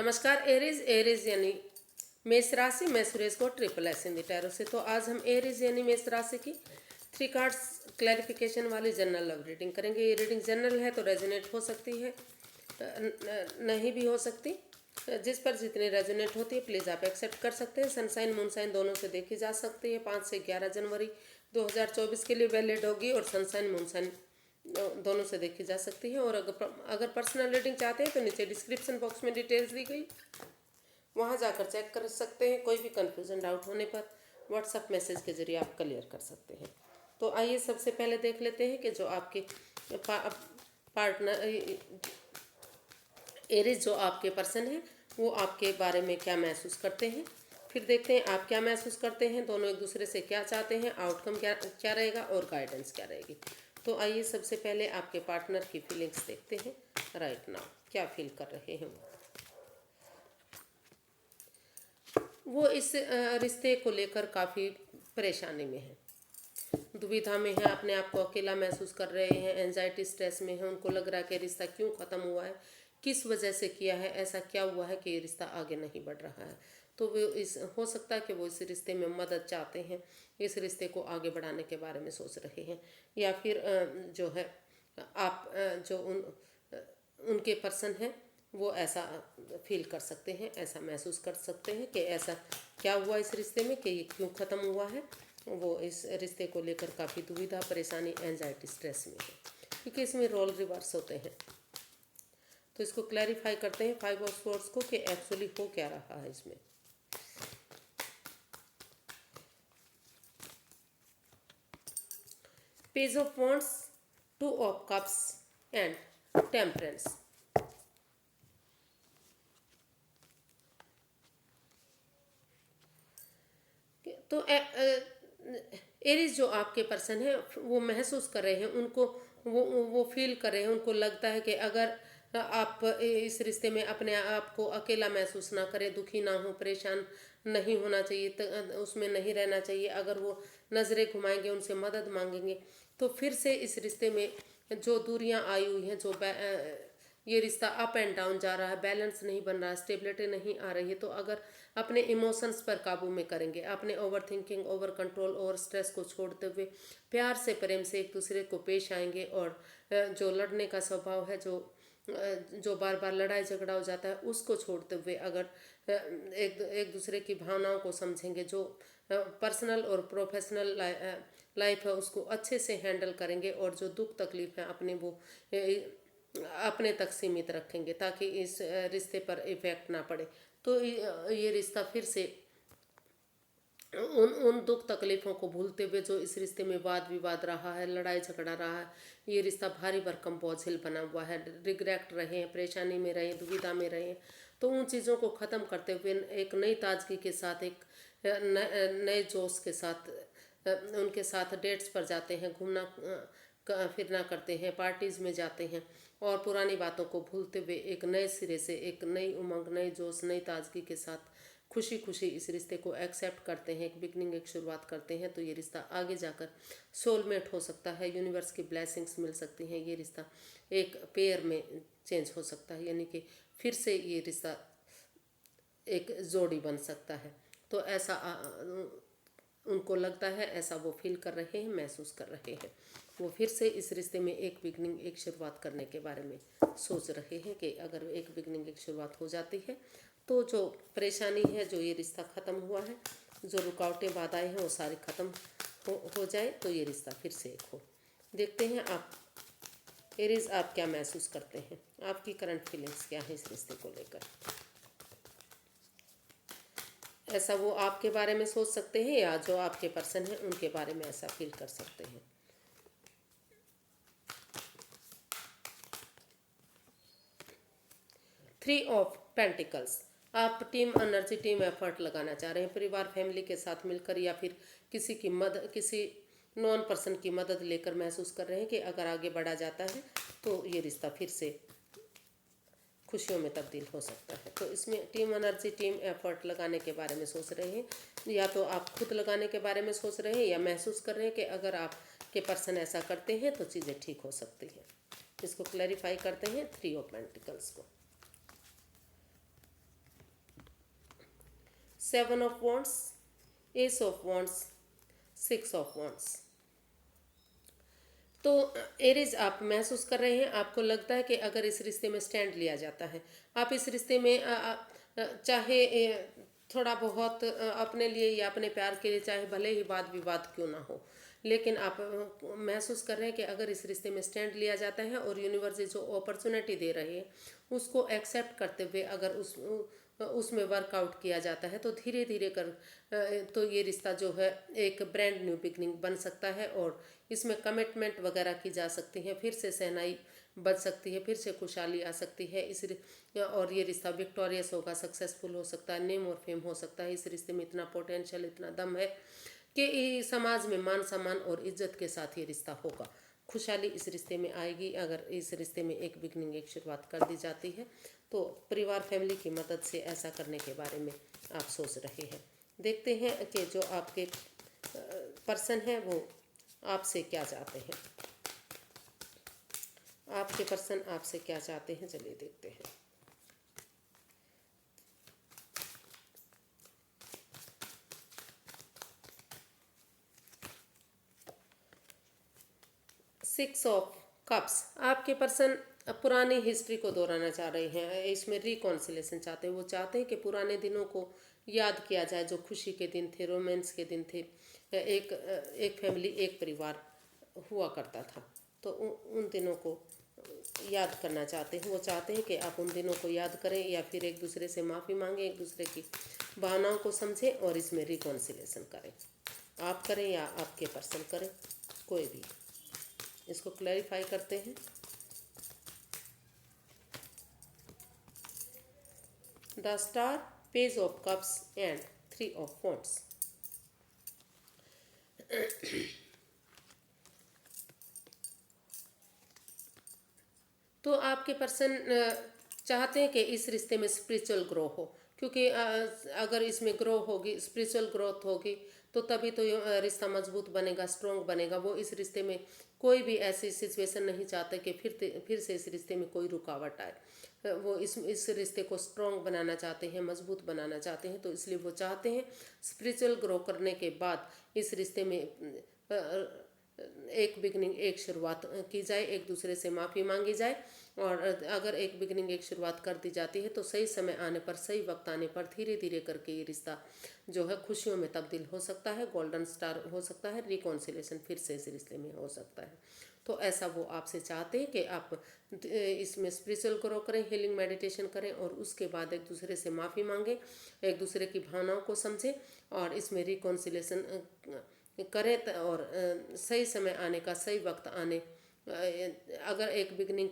नमस्कार Aries Aries यानी मेष राशि। मैं सुरेश को ट्रिपल एस हिंदी टैरो से। तो आज हम एरीज यानी मेष राशि की 3 कार्ड्स क्लैरिफिकेशन वाली जनरल लव रीडिंग करेंगे। ये रीडिंग जनरल है तो रेजोनेट हो सकती है, नहीं भी हो सकती। जिस पर जितनी रेजोनेट होती है प्लीज़ आप एक्सेप्ट कर सकते हैं। सनसाइन मूनसाइन दोनों से देखी जा सकती है। 5 से 11 जनवरी 2024 के लिए वैलिड होगी और सनसाइन मूनसाइन दोनों से देखी जा सकती है। और अगर पर्सनल रीडिंग चाहते हैं तो नीचे डिस्क्रिप्शन बॉक्स में डिटेल्स दी गई, वहाँ जाकर चेक कर सकते हैं। कोई भी कन्फ्यूजन डाउट होने पर व्हाट्सएप मैसेज के जरिए आप क्लियर कर सकते हैं। तो आइए सबसे पहले देख लेते हैं कि जो आपके पार्टनर एरीज जो आपके पर्सन है वो आपके बारे में क्या महसूस करते हैं। फिर देखते हैं आप क्या महसूस करते हैं, दोनों एक दूसरे से क्या चाहते हैं, आउटकम क्या रहेगा और गाइडेंस क्या रहेगी। तो आइए सबसे पहले आपके पार्टनर की फीलिंग्स देखते हैं। राइट नाउ क्या फील कर रहे हैं वो इस रिश्ते को लेकर काफ़ी परेशानी में है, दुविधा में है, अपने आप को अकेला महसूस कर रहे हैं, एंजाइटी स्ट्रेस में है। उनको लग रहा है कि रिश्ता क्यों ख़त्म हुआ है, किस वजह से किया है, ऐसा क्या हुआ है कि ये रिश्ता आगे नहीं बढ़ रहा है। तो वो हो सकता है कि वो इस रिश्ते में मदद चाहते हैं, इस रिश्ते को आगे बढ़ाने के बारे में सोच रहे हैं। या फिर जो है आप जो उनके पर्सन हैं वो ऐसा फील कर सकते हैं, ऐसा महसूस कर सकते हैं कि ऐसा क्या हुआ इस रिश्ते में कि ये क्यों ख़त्म हुआ है। वो इस रिश्ते को लेकर काफ़ी दुविधा, परेशानी, एंजाइटी, स्ट्रेस में है, क्योंकि इसमें रोल रिवर्स होते हैं। तो इसको क्लैरिफाई करते हैं 5 ऑफ सोर्ड्स को कि एक्चुअली हो क्या रहा है इसमें। Page of wands, 2 of cups and temperance. तो एरीज जो आपके पर्सन है वो महसूस कर रहे हैं, उनको वो फील कर रहे हैं। उनको लगता है कि अगर आप इस रिश्ते में अपने आप को अकेला महसूस ना करें, दुखी ना हो, परेशान नहीं होना चाहिए, उसमें नहीं रहना चाहिए। अगर वो नज़रें घुमाएंगे, उनसे मदद मांगेंगे तो फिर से इस रिश्ते में जो दूरियां आई हुई हैं, जो ये रिश्ता अप एंड डाउन जा रहा है, बैलेंस नहीं बन रहा है, स्टेबिलिटी नहीं आ रही है, तो अगर अपने इमोशंस पर काबू में करेंगे, अपने over thinking, over control, over stress को छोड़ते हुए प्यार से, प्रेम से एक दूसरे को पेश आएंगे और जो लड़ने का स्वभाव है, जो बार बार लड़ाई झगड़ा हो जाता है, उसको छोड़ते हुए अगर एक दूसरे की भावनाओं को समझेंगे, जो पर्सनल और प्रोफेशनल लाइफ है उसको अच्छे से हैंडल करेंगे और जो दुख तकलीफ है अपने तक सीमित रखेंगे ताकि इस रिश्ते पर इफेक्ट ना पड़े। तो ये रिश्ता फिर से उन दुख तकलीफ़ों को भूलते हुए, जो इस रिश्ते में वाद विवाद रहा है, लड़ाई झगड़ा रहा है, ये रिश्ता भारी भरकम बोझिल बना हुआ है, रिग्रेट रहे हैं, परेशानी में रहे, दुविधा में रहे, तो उन चीज़ों को ख़त्म करते हुए एक नई ताजगी के साथ, एक नए जोश के साथ उनके साथ डेट्स पर जाते हैं, घूमना फिरना करते हैं, पार्टीज़ में जाते हैं और पुरानी बातों को भूलते हुए एक नए सिरे से, एक नई उमंग, नई जोश, नई ताजगी के साथ खुशी खुशी इस रिश्ते को एक्सेप्ट करते हैं, एक बिगनिंग, एक शुरुआत करते हैं। तो ये रिश्ता आगे जाकर सोलमेट हो सकता है, यूनिवर्स की ब्लेसिंग्स मिल सकती हैं, ये रिश्ता एक पेयर में चेंज हो सकता है, यानी कि फिर से ये रिश्ता एक जोड़ी बन सकता है। तो ऐसा उनको लगता है, ऐसा वो फील कर रहे हैं, महसूस कर रहे हैं। वो फिर से इस रिश्ते में एक बिगनिंग, एक शुरुआत करने के बारे में सोच रहे हैं कि अगर एक बिगनिंग, एक शुरुआत हो जाती है तो जो परेशानी है, जो ये रिश्ता ख़त्म हुआ है, जो रुकावटें बाधाएं हैं वो सारी ख़त्म हो जाए तो ये रिश्ता फिर से एक हो। देखते हैं आप एरीज आप क्या महसूस करते हैं, आपकी करंट फीलिंग्स क्या है इस रिश्ते को लेकर। ऐसा वो आपके बारे में सोच सकते हैं या जो आपके पर्सन हैं उनके बारे में ऐसा फील कर सकते हैं। थ्री ऑफ पेंटिकल्स, आप टीम एनर्जी, टीम एफर्ट लगाना चाह रहे हैं, परिवार, फैमिली के साथ मिलकर या फिर किसी नॉन पर्सन की मदद लेकर महसूस कर रहे हैं कि अगर आगे बढ़ा जाता है तो ये रिश्ता फिर से खुशियों में तब्दील हो सकता है। तो इसमें टीम एनर्जी, टीम एफर्ट लगाने के बारे में सोच रहे हैं, या तो आप खुद लगाने के बारे में सोच रहे हैं या महसूस कर रहे हैं कि अगर आपके पर्सन ऐसा करते हैं तो चीज़ें ठीक हो सकती हैं। इसको क्लैरिफाई करते हैं 3 ऑफ पेंटिकल्स को। Seven of wands, S of wands, six of wands. तो एरीज आप महसूस कर रहे हैं, आपको लगता है कि अगर इस रिश्ते में स्टैंड लिया जाता है, आप इस रिश्ते में चाहे थोड़ा बहुत अपने लिए या अपने प्यार के लिए, चाहे भले ही वाद विवाद क्यों ना हो, लेकिन आप महसूस कर रहे हैं कि अगर इस रिश्ते में स्टैंड लिया जाता है और यूनिवर्स जो अपॉर्चुनिटी दे रही है उसको एक्सेप्ट करते हुए अगर उसमें वर्कआउट किया जाता है तो धीरे धीरे तो ये रिश्ता जो है एक ब्रांड न्यू बिगनिंग बन सकता है और इसमें कमिटमेंट वगैरह की जा सकती है, फिर से सहनाई बच सकती है, फिर से खुशहाली आ सकती है और ये रिश्ता विक्टोरियस होगा, सक्सेसफुल हो सकता है, नेम और फेम हो सकता है। इस रिश्ते में इतना पोटेंशियल, इतना दम है कि समाज में मान सम्मान और इज्जत के साथ ये रिश्ता होगा। खुशहाली इस रिश्ते में आएगी अगर इस रिश्ते में एक बिगनिंग, एक शुरुआत कर दी जाती है। तो परिवार, फैमिली की मदद से ऐसा करने के बारे में आप सोच रहे हैं। देखते हैं कि जो आपके पर्सन है वो आपसे क्या चाहते हैं। आपके पर्सन आपसे क्या चाहते हैं, चलिए देखते हैं। सिक्स ऑफ कप्स, आपके पर्सन पुरानी हिस्ट्री को दोहराना चाह रहे हैं, इसमें रिकॉन्सिलेशन चाहते हैं। वो चाहते हैं कि पुराने दिनों को याद किया जाए, जो खुशी के दिन थे, रोमांस के दिन थे, एक फैमिली, एक परिवार हुआ करता था। तो उन दिनों को याद करना चाहते हैं। वो चाहते हैं कि आप उन दिनों को याद करें या फिर एक दूसरे से माफ़ी मांगें, एक दूसरे की भावनाओं को समझें और इसमें रिकॉन्सिलेशन करें। आप करें या आपके पर्सन करें, कोई भी। इसको क्लैरिफाई करते हैं। The star, page of cups and three of wands. तो आपके पर्सन चाहते हैं कि इस रिश्ते में स्पिरिचुअल ग्रो हो, क्योंकि अगर इसमें ग्रो होगी, स्पिरिचुअल ग्रोथ होगी तो तभी तो ये रिश्ता मजबूत बनेगा, स्ट्रॉन्ग बनेगा। वो इस रिश्ते में कोई भी ऐसी सिचुएशन नहीं चाहते कि फिर से इस रिश्ते में कोई रुकावट आए। वो इस रिश्ते को स्ट्रॉन्ग बनाना चाहते हैं, मजबूत बनाना चाहते हैं। तो इसलिए वो चाहते हैं स्पिरिचुअल ग्रो करने के बाद इस रिश्ते में एक बिगनिंग, एक शुरुआत की जाए, एक दूसरे से माफ़ी मांगी जाए। और अगर एक बिगनिंग, एक शुरुआत कर दी जाती है तो सही समय आने पर, सही वक्त आने पर धीरे धीरे करके ये रिश्ता जो है खुशियों में तब्दील हो सकता है, गोल्डन स्टार हो सकता है, रिकॉन्सिलेशन फिर से इस रिश्ते में हो सकता है। तो ऐसा वो आपसे चाहते हैं कि आप इसमें स्पिरिचुअल ग्रो करें, हीलिंग मेडिटेशन करें और उसके बाद एक दूसरे से माफ़ी मांगें, एक दूसरे की भावनाओं को समझें और इसमें रिकॉन्सिलेशन करें। और सही समय आने का, सही वक्त आने, अगर एक बिगनिंग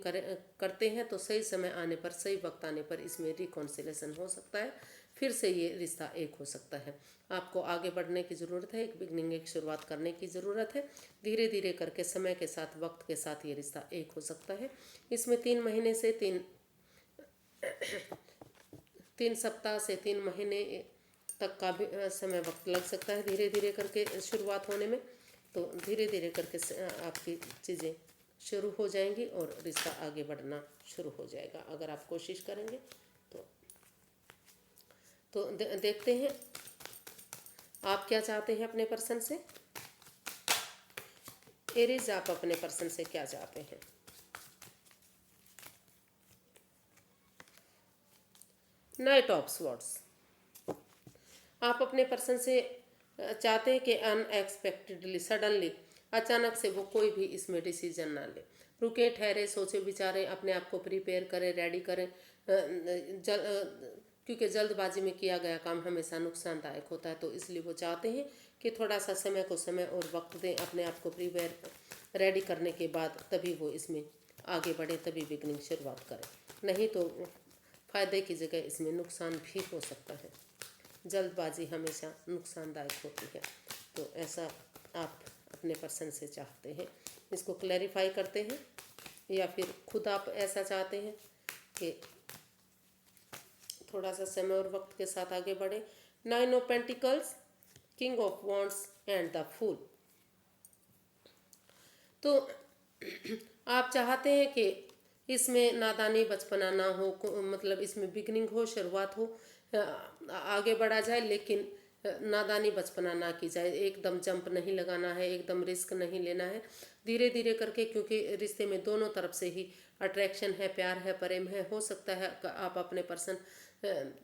करते हैं तो सही समय आने पर, सही वक्त आने पर इसमें रिकॉन्सिलेशन हो सकता है, फिर से ये रिश्ता एक हो सकता है। आपको आगे बढ़ने की ज़रूरत है, एक बिगनिंग, एक शुरुआत करने की ज़रूरत है। धीरे धीरे करके, समय के साथ, वक्त के साथ ये रिश्ता एक हो सकता है। इसमें 3 महीने से 3 सप्ताह से 3 महीने तक का भी समय वक्त लग सकता है धीरे धीरे करके शुरुआत होने में। तो धीरे धीरे करके आपकी चीज़ें शुरू हो जाएंगी और रिश्ता आगे बढ़ना शुरू हो जाएगा अगर आप कोशिश करेंगे तो देखते हैं आप क्या चाहते हैं अपने पर्सन से। एरीज, आप अपने पर्सन से क्या चाहते हैं? नाइट ऑफ स्वॉर्ड्स, आप अपने पर्सन से चाहते हैं कि अनएक्सपेक्टेडली, सडनली, अचानक से वो कोई भी इसमें डिसीजन ना ले। रुके, ठहरे, सोचे विचारें, अपने आप को प्रिपेयर करें, रेडी करें। क्योंकि जल्दबाजी में किया गया काम हमेशा नुकसानदायक होता है। तो इसलिए वो चाहते हैं कि थोड़ा सा समय को समय और वक्त दें, अपने आप को प्रिपेयर, रेडी करने के बाद तभी वो इसमें आगे बढ़े, तभी बिगनिंग शुरुआत करें। नहीं तो फ़ायदे की जगह इसमें नुकसान भी हो सकता है। जल्दबाजी हमेशा नुकसानदायक होती है। तो ऐसा आप अपने पर्सन से चाहते हैं। इसको क्लैरिफाई करते हैं या फिर खुद आप ऐसा चाहते हैं कि थोड़ा सा समय और वक्त के साथ आगे बढ़े। 9 of pentacles, king of wands and the fool. तो आप चाहते हैं कि इसमें नादानी बचपना ना हो, मतलब इसमें बिगनिंग हो, शुरुआत हो, आगे बढ़ा जाए, लेकिन नादानी बचपना ना की जाए। एकदम जंप नहीं लगाना है, एकदम रिस्क नहीं लेना है, धीरे धीरे करके, क्योंकि रिश्ते में दोनों तरफ से ही अट्रैक्शन है, प्यार है, प्रेम है। हो सकता है आप अपने पर्सन,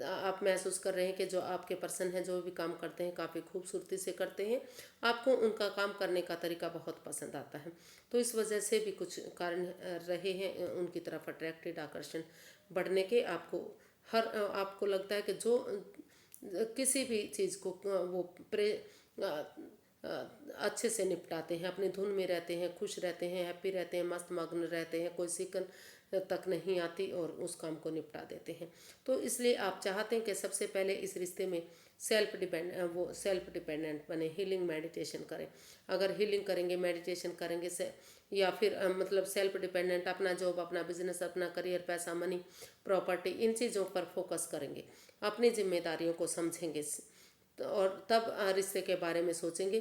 आप महसूस कर रहे हैं कि जो आपके पर्सन हैं, जो भी काम करते हैं काफ़ी खूबसूरती से करते हैं, आपको उनका काम करने का तरीका बहुत पसंद आता है। तो इस वजह से भी कुछ कारण रहे हैं उनकी तरफ अट्रैक्टेड, आकर्षण बढ़ने के। आपको लगता है कि जो किसी भी चीज़ को वो अच्छे से निपटाते हैं, अपनी धुन में रहते हैं, खुश रहते हैं, हैप्पी रहते हैं, मस्त मग्न रहते हैं, कोई सिकन तक नहीं आती और उस काम को निपटा देते हैं। तो इसलिए आप चाहते हैं कि सबसे पहले इस रिश्ते में सेल्फ डिपेंडेंट बने, हीलिंग मेडिटेशन करें। अगर हीलिंग करेंगे, मेडिटेशन करेंगे से, या फिर मतलब सेल्फ डिपेंडेंट, अपना जॉब, अपना बिजनेस, अपना करियर, पैसा, मनी, प्रॉपर्टी, इन चीज़ों पर फोकस करेंगे, अपनी जिम्मेदारियों को समझेंगे, और तब रिश्ते के बारे में सोचेंगे,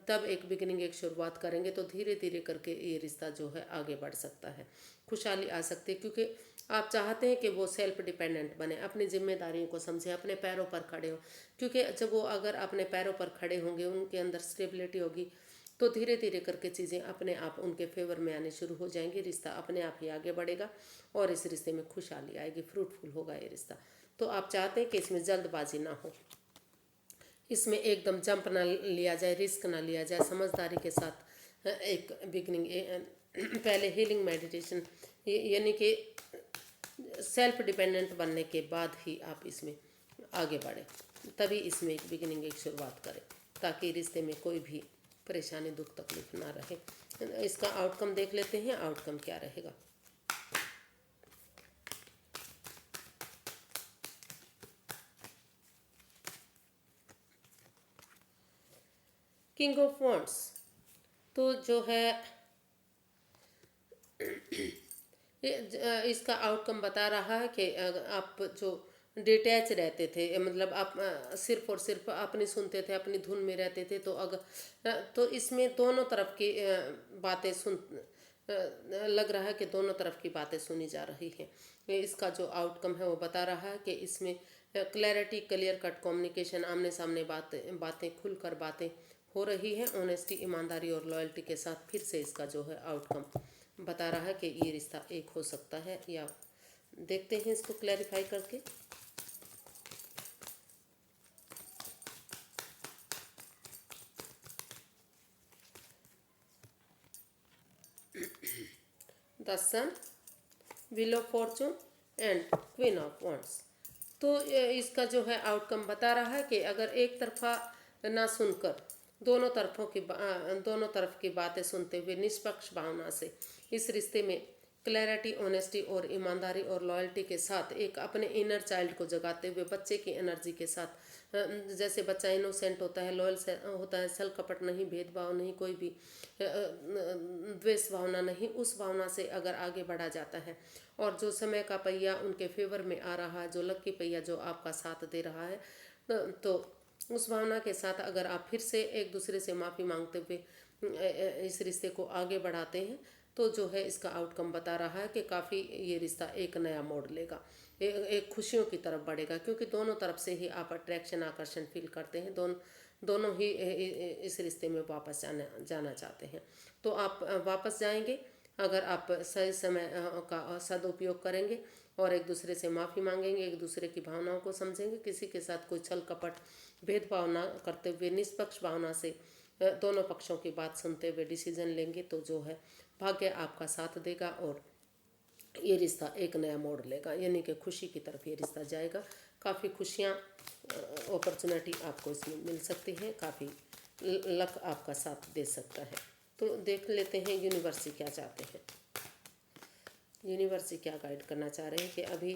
तब एक बिगिनिंग, एक शुरुआत करेंगे, तो धीरे धीरे करके ये रिश्ता जो है आगे बढ़ सकता है, खुशहाली आ सकती है। क्योंकि आप चाहते हैं कि वो सेल्फ डिपेंडेंट बने, अपनी जिम्मेदारियों को समझें, अपने पैरों पर खड़े हों। क्योंकि जब वो अगर अपने पैरों पर खड़े होंगे, उनके अंदर स्टेबिलिटी होगी, तो धीरे धीरे करके चीज़ें अपने आप उनके फेवर में आने शुरू हो जाएंगी, रिश्ता अपने आप ही आगे बढ़ेगा और इस रिश्ते में खुशहाली आएगी, फ्रूटफुल होगा ये रिश्ता। तो आप चाहते हैं कि इसमें जल्दबाजी ना हो, इसमें एकदम जंप ना लिया जाए, रिस्क ना लिया जाए, समझदारी के साथ एक बिगनिंग, पहले हीलिंग मेडिटेशन, यानी कि सेल्फ डिपेंडेंट बनने के बाद ही आप इसमें आगे बढ़ें, तभी इसमें एक बिगिनिंग, एक शुरुआत करें, ताकि रिश्ते में कोई भी परेशानी, दुख, तकलीफ ना रहे। इसका आउटकम देख लेते हैं, आउटकम क्या रहेगा। किंग ऑफ वॉन्ड्स, तो जो है इसका आउटकम बता रहा है कि आप जो डिटैच रहते थे, मतलब आप सिर्फ और सिर्फ अपनी सुनते थे, अपनी धुन में रहते थे, तो तो इसमें दोनों तरफ की बातें लग रहा है कि दोनों तरफ की बातें सुनी जा रही हैं। इसका जो आउटकम है वो बता रहा है कि इसमें क्लैरिटी, क्लियर कट कम्युनिकेशन, आमने सामने बातें खुलकर बातें हो रही है, ऑनेस्टी, ईमानदारी और लॉयल्टी के साथ। फिर से इसका जो है आउटकम बता रहा है कि ये रिश्ता एक हो सकता है, या देखते हैं इसको क्लैरिफाई करके। The sun, wheel of fortune and queen of wands. तो इसका जो है आउटकम बता रहा है कि अगर एक तरफा ना सुनकर दोनों तरफ की बातें सुनते हुए निष्पक्ष भावना से इस रिश्ते में क्लैरिटी, ऑनेस्टी और ईमानदारी और लॉयल्टी के साथ एक अपने इनर चाइल्ड को जगाते हुए बच्चे की एनर्जी के साथ, जैसे बच्चा इनोसेंट होता है, लॉयल होता है, छल कपट नहीं, भेदभाव नहीं, कोई भी द्वेष भावना नहीं, उस भावना से अगर आगे बढ़ा जाता है, और जो समय का पहिया उनके फेवर में आ रहा है, जो लकी पहिया जो आपका साथ दे रहा है, तो उस भावना के साथ अगर आप फिर से एक दूसरे से माफ़ी मांगते हुए इस रिश्ते को आगे बढ़ाते हैं, तो जो है इसका आउटकम बता रहा है कि काफ़ी ये रिश्ता एक नया मोड़ लेगा, एक खुशियों की तरफ बढ़ेगा, क्योंकि दोनों तरफ से ही आप अट्रैक्शन, आकर्षण फील करते हैं, दोनों ही इस रिश्ते में वापस जाना चाहते हैं। तो आप वापस जाएंगे अगर आप सही समय का सदुपयोग करेंगे और एक दूसरे से माफ़ी मांगेंगे, एक दूसरे की भावनाओं को समझेंगे, किसी के साथ कोई छल कपट, भेदभाव ना करते हुए निष्पक्ष भावना से दोनों पक्षों की बात सुनते हुए डिसीजन लेंगे, तो जो है भाग्य आपका साथ देगा और ये रिश्ता एक नया मोड़ लेगा, यानी कि खुशी की तरफ ये रिश्ता जाएगा। काफ़ी खुशियाँ, अपॉर्चुनिटी आपको इसमें मिल सकती हैं, काफ़ी लक आपका साथ दे सकता है। तो देख लेते हैं यूनिवर्स क्या चाहते हैं, यूनिवर्स क्या गाइड करना चाह रहे हैं कि अभी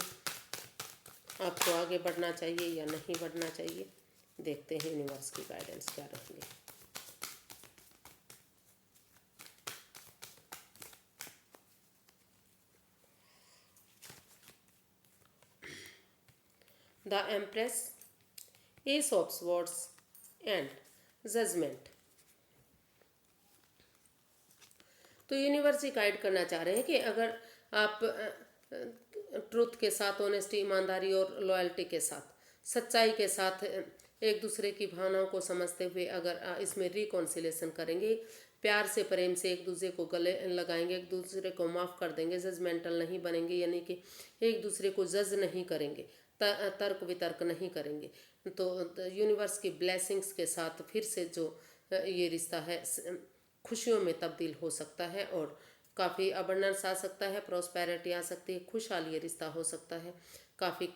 आपको आगे बढ़ना चाहिए या नहीं बढ़ना चाहिए। देखते हैं यूनिवर्स की गाइडेंस क्या रहेंगे। The empress, ace of swords and judgement. तो यूनिवर्स गाइड करना चाह रहे हैं कि अगर आप ट्रुथ के साथ, ऑनेस्टी, ईमानदारी और लॉयल्टी के साथ, सच्चाई के साथ एक दूसरे की भावनाओं को समझते हुए अगर इसमें रिकॉन्सिलेशन करेंगे, प्यार से, प्रेम से एक दूसरे को गले लगाएंगे, एक दूसरे को माफ़ कर देंगे, जजमेंटल नहीं बनेंगे, यानी कि एक दूसरे को जज नहीं करेंगे, तर्क वितर्क नहीं करेंगे, तो यूनिवर्स की ब्लेसिंग्स के साथ फिर से जो ये रिश्ता है खुशियों में तब्दील हो सकता है और काफ़ी अबंडेंस आ सकता है, प्रॉस्पेरिटी आ सकती है, खुशहाल ये रिश्ता हो सकता है, काफ़ी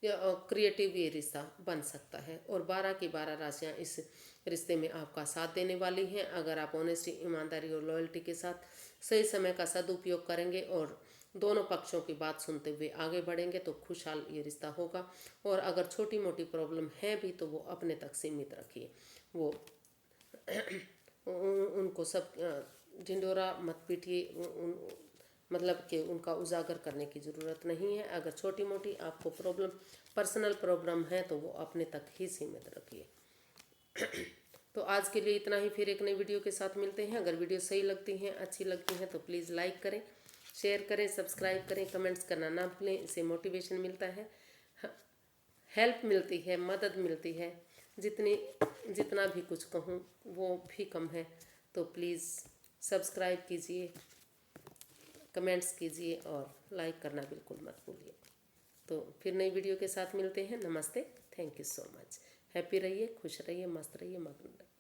क्रिएटिव ये रिश्ता बन सकता है। और 12 की 12 राशियाँ इस रिश्ते में आपका साथ देने वाली हैं। अगर आप ऑनेस्टी, ईमानदारी और लॉयल्टी के साथ सही समय का सदुपयोग करेंगे और दोनों पक्षों की बात सुनते हुए आगे बढ़ेंगे तो खुशहाल ये रिश्ता होगा। और अगर छोटी मोटी प्रॉब्लम है भी तो वो अपने तक सीमित रखिए, वो उनको सब ढिंडोरा मत पीटिए, मतलब कि उनका उजागर करने की ज़रूरत नहीं है। अगर छोटी मोटी आपको प्रॉब्लम, पर्सनल प्रॉब्लम है तो वो अपने तक ही सीमित रखिए। तो आज के लिए इतना ही, फिर एक नई वीडियो के साथ मिलते हैं। अगर वीडियो सही लगती हैं, अच्छी लगती हैं तो प्लीज़ लाइक करें, शेयर करें, सब्सक्राइब करें, कमेंट्स करना ना भूलें। इससे मोटिवेशन मिलता है, हेल्प मिलती है, मदद मिलती है। जितना भी कुछ कहूँ वो भी कम है। तो प्लीज़ सब्सक्राइब कीजिए, कमेंट्स कीजिए और लाइक करना बिल्कुल मत भूलिए। तो फिर नई वीडियो के साथ मिलते हैं। नमस्ते, thank you so much. Happy रहिए, खुश रहिए, मस्त रहिए, मगन रहिए।